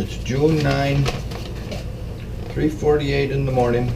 It's June 9, 3:48 in the morning.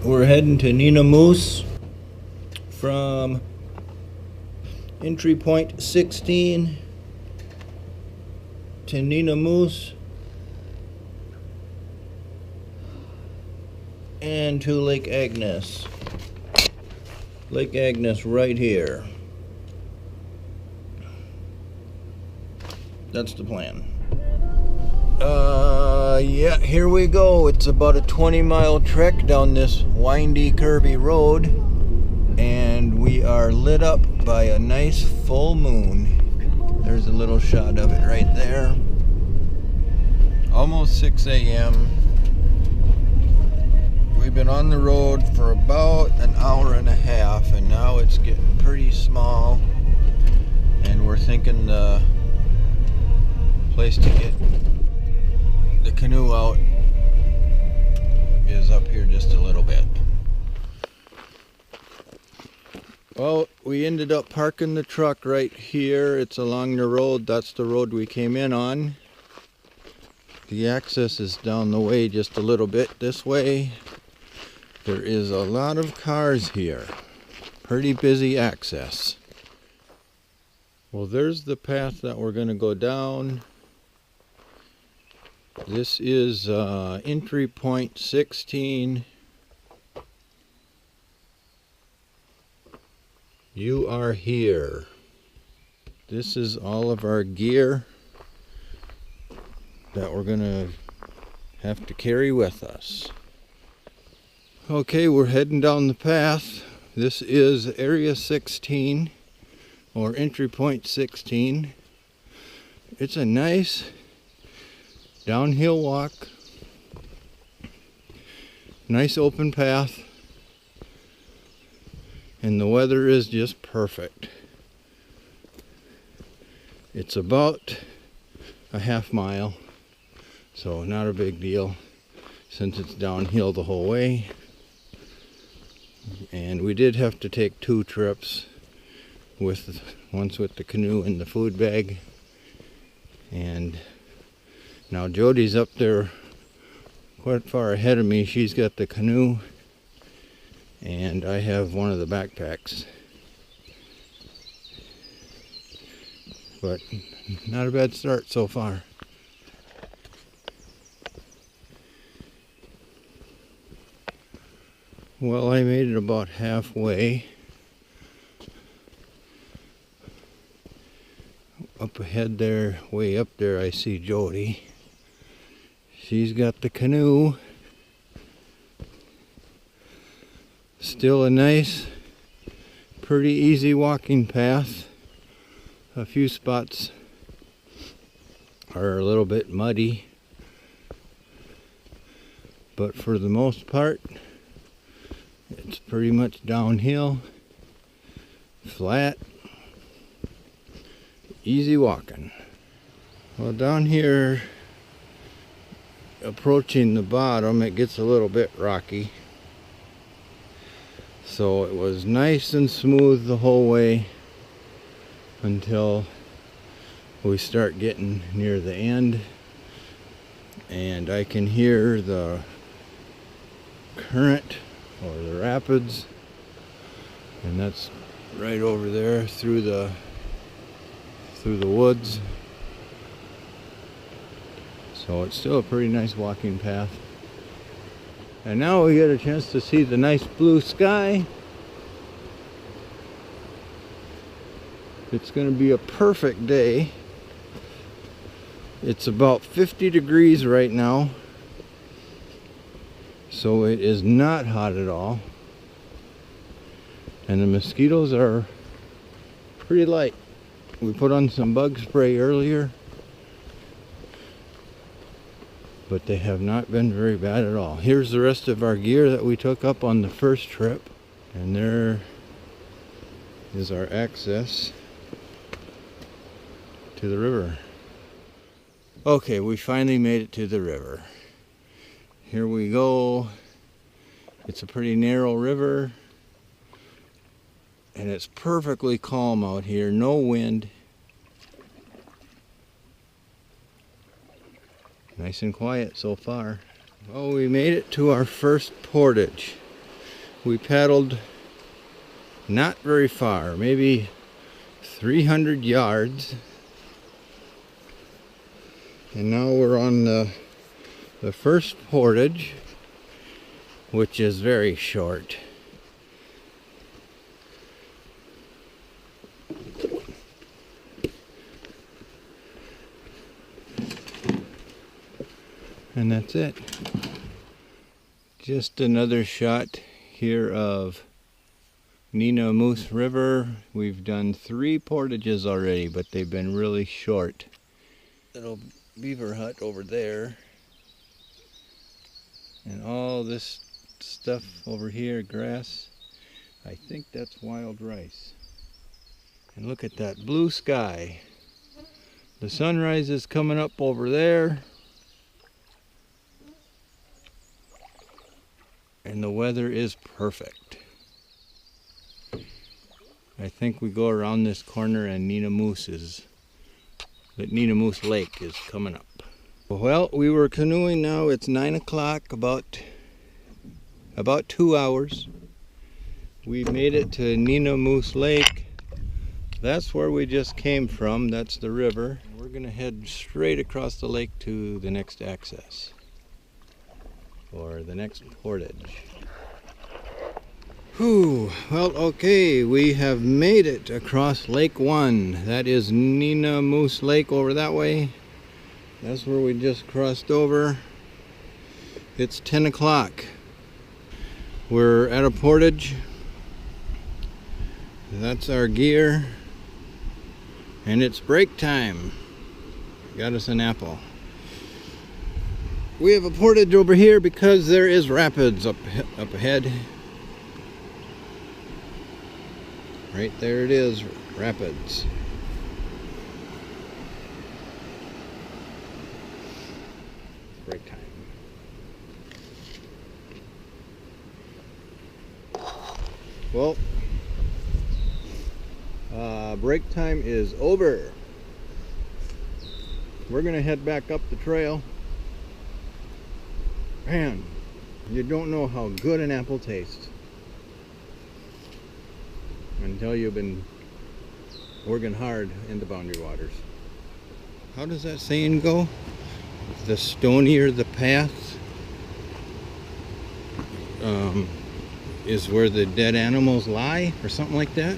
We're heading to Nina Moose from entry point 16 to Nina Moose and to Lake Agnes. Lake Agnes right here. That's the plan. Yeah, here we go. It's about a 20-mile trek down this windy, curvy road, and we are lit up by a nice full moon. There's a little shot of it right there. Almost 6 a.m. We've been on the road for about an hour and a half, and now it's getting pretty small, and we're thinking the place to get the canoe out is up here just a little bit. Well, we ended up parking the truck right here. It's along the road. That's the road we came in on. The access is down the way just a little bit this way. There is a lot of cars here. Pretty busy access. Well, there's the path that we're going to go down. This is entry point 16. You are here. This is all of our gear that we're going to have to carry with us. Okay, we're heading down the path. This is area 16 or entry point 16. It's a nice downhill walk, nice open path, and the weather is just perfect. It's about a half mile, so not a big deal since it's downhill the whole way. And we did have to take 2 trips, once with the canoe and the food bag, and now Jody's up there quite far ahead of me. She's got the canoe, and I have one of the backpacks. But not a bad start so far. Well, I made it about halfway. Up ahead there, way up there, I see Jody. She's got the canoe. Still a nice, pretty easy walking path. A few spots are a little bit muddy, but for the most part, it's pretty much downhill, flat, easy walking. Well, down here, approaching the bottom, it gets a little bit rocky. So it was nice and smooth the whole way until we start getting near the end, and I can hear the current or the rapids, and that's right over there through the woods. So it's still a pretty nice walking path. And now we get a chance to see the nice blue sky. It's going to be a perfect day. It's about 50 degrees right now, so it is not hot at all. And the mosquitoes are pretty light. We put on some bug spray earlier, but they have not been very bad at all. Here's the rest of our gear that we took up on the first trip, and there is our access to the river. Okay, we finally made it to the river. Here we go. It's a pretty narrow river, and it's perfectly calm out here. No wind, Nice and quiet so far. Well, we made it to our first portage. We paddled not very far, maybe 300 yards. And now we're on the first portage, which is very short. And that's it. Just another shot here of Nina Moose River. We've done 3 portages already, but they've been really short. Little beaver hut over there. And all this stuff over here, grass, I think that's wild rice. And look at that blue sky. The sunrise is coming up over there. And the weather is perfect. I think we go around this corner and Nina Moose Lake is coming up. Well, we were canoeing now. It's 9 o'clock, about 2 hours. We made it to Nina Moose Lake. That's where we just came from. That's the river. We're gonna head straight across the lake to the next access, or the next portage. Whew, well, okay, we have made it across Lake 1. That is Nina Moose Lake over that way. That's where we just crossed over. It's 10 o'clock. We're at a portage. That's our gear. And it's break time. Got us an apple. We have a portage over here because there is rapids up ahead. Right there it is, rapids. Break time. Well, break time is over. We're gonna head back up the trail. Man, you don't know how good an apple tastes until you've been working hard in the boundary waters. How does that saying go? The stonier the path is where the dead animals lie, or something like that.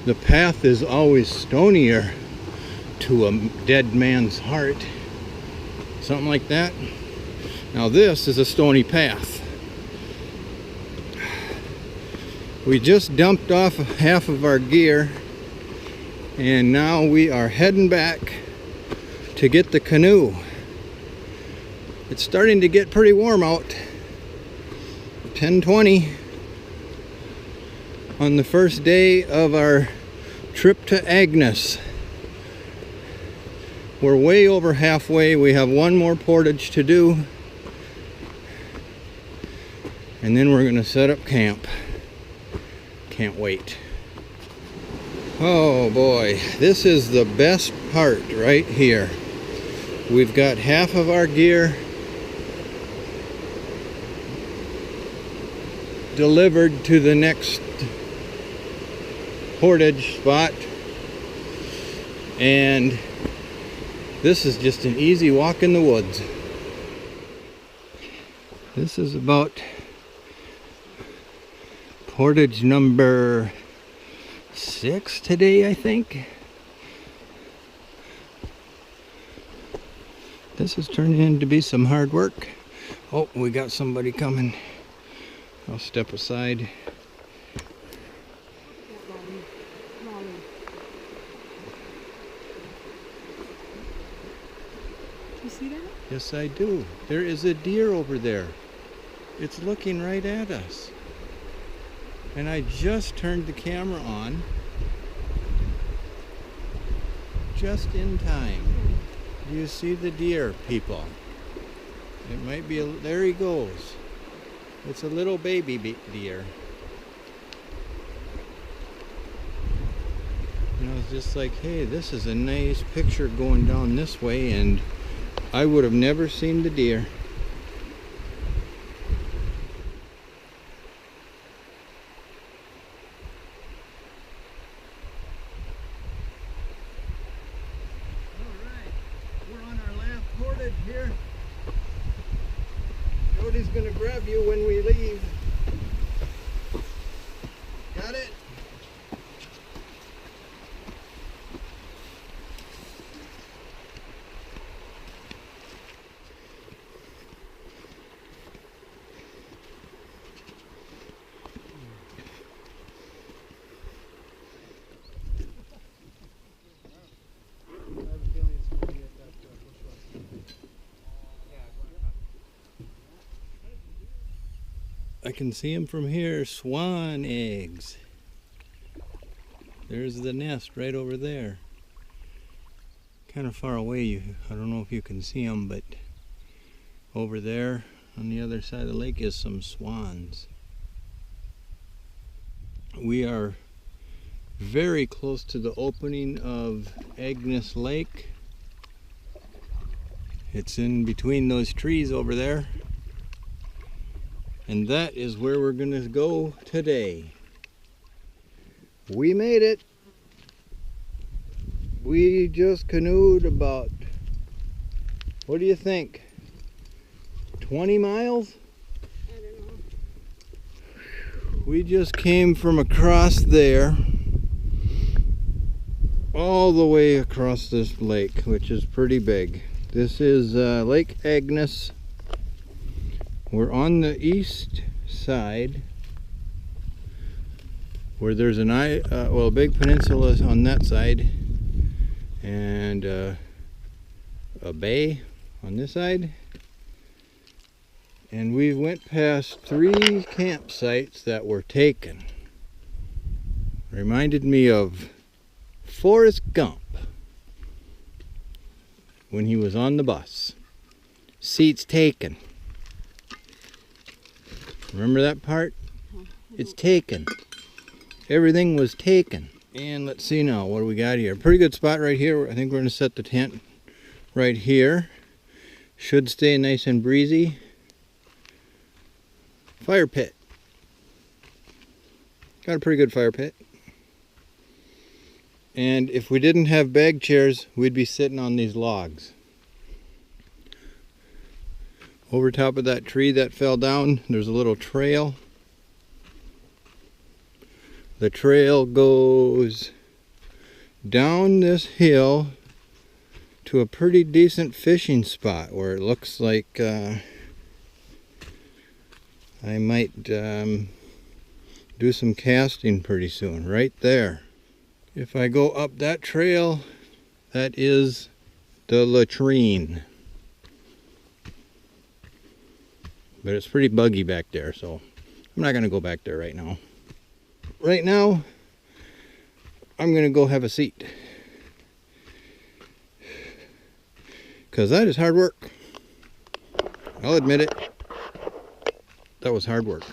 The path is always stonier to a dead man's heart, something like that. Now this is a stony path. We just dumped off half of our gear, and now we are heading back to get the canoe. It's starting to get pretty warm out. 10:20 on the first day of our trip to Agnes. We're way over halfway. We have one more portage to do, and then we're gonna set up camp. Can't wait. Oh boy, this is the best part right here. We've got half of our gear delivered to the next portage spot, and this is just an easy walk in the woods. This is about portage number 6 today, I think. This is turning in to be some hard work. Oh, we got somebody coming. I'll step aside. Did you see that? Yes, I do. There is a deer over there. It's looking right at us. And I just turned the camera on just in time. Do you see the deer, people? It might be there he goes. It's a little baby deer. You know, it's just like, hey, this is a nice picture going down this way, and I would have never seen the deer. Alright, we're on our last portage here. Jody's gonna grab you when we leave. Got it? I can see them from here. Swan eggs. There's the nest right over there. Kind of far away. I don't know if you can see them, but over there on the other side of the lake is some swans. We are very close to the opening of Agnes Lake. It's in between those trees over there. And that is where we're going to go today. We made it. We just canoed about, what do you think? 20 miles? I don't know. We just came from across there all the way across this lake, which is pretty big. This is Lake Agnes. We're on the east side where there's a big peninsula on that side and a bay on this side. And we went past 3 campsites that were taken. Reminded me of Forrest Gump when he was on the bus. Seats taken. Remember that part? It's taken. Everything was taken. And let's see now, what do we got here? Pretty good spot right here. I think we're going to set the tent right here. Should stay nice and breezy. Fire pit. Got a pretty good fire pit. And if we didn't have bag chairs, we'd be sitting on these logs. Over top of that tree that fell down, there's a little trail. The trail goes down this hill to a pretty decent fishing spot where it looks like I might do some casting pretty soon, right there. If I go up that trail, that is the latrine. But it's pretty buggy back there, so I'm not going to go back there right now. Right now, I'm going to go have a seat. Because that is hard work. I'll admit it. That was hard work.